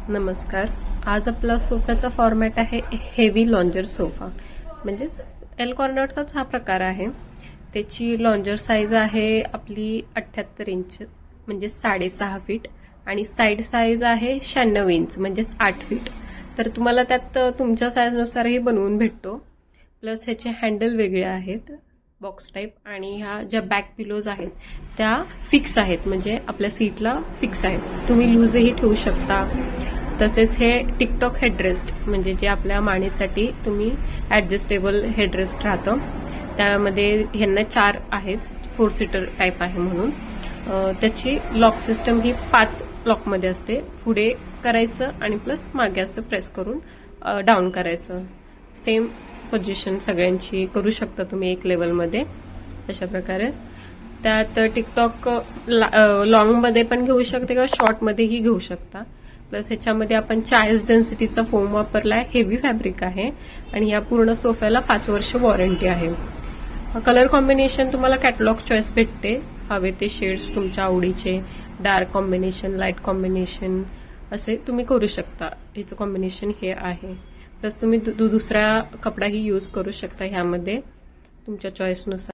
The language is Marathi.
नमस्कार. आज आपला सोफ्याचा फॉर्मॅट आहे हेवी लॉन्जर सोफा, म्हणजेच एल कॉर्नरचाच हा प्रकार आहे. त्याची लॉन्जर साईज आहे आपली 78 इंच म्हणजे 6.5 फीट आणि साईड साईज आहे 96 इंच म्हणजेच 8 फीट. तर तुम्हाला त्यात तुमच्या साईजनुसारही बनवून भेटतो. प्लस ह्याचे हँडल वेगळे आहेत बॉक्स टाईप, आणि ह्या ज्या बॅक पिलोज आहेत त्या फिक्स आहेत, म्हणजे आपल्या सीटला फिक्स आहेत. तुम्ही लूजही ठेवू शकता. तसेच हे टिकटॉक हेडरेस्ट म्हणजे जे आपल्या मानेसाठी तुम्ही ॲडजस्टेबल हेडरेस्ट राहतं, त्यामध्ये ह्यांना 4 आहेत, 4 सीटर टाईप आहे म्हणून. त्याची लॉक सिस्टम ही 5 लॉकमध्ये असते. पुढे करायचं आणि प्लस मागे असं प्रेस करून डाऊन करायचं. सेम पोझिशन सगळ्यांची करू शकता तुम्ही एक लेवलमध्ये. अशा प्रकारे त्यात टिकटॉक लॉंगमध्ये पण घेऊ शकता किंवा शॉर्टमध्येही घेऊ शकता. प्लस ह्याच्यामध्ये आपण 40 डेन्सिटीचा फोम वापरला आहे. हेवी फॅब्रिक आहे आणि या पूर्ण सोफ्याला 5 वर्ष वॉरंटी आहे. कलर कॉम्बिनेशन तुम्हाला कॅटलॉग चॉईस भेटते. हवे ते शेड्स तुमच्या आवडीचे, डार्क कॉम्बिनेशन, लाईट कॉम्बिनेशन असे तुम्ही करू शकता. ह्याचं कॉम्बिनेशन हे आहे. प्लस तुम्ही दुसरा कपडाही यूज करू शकता ह्यामध्ये तुमच्या चॉईसनुसार.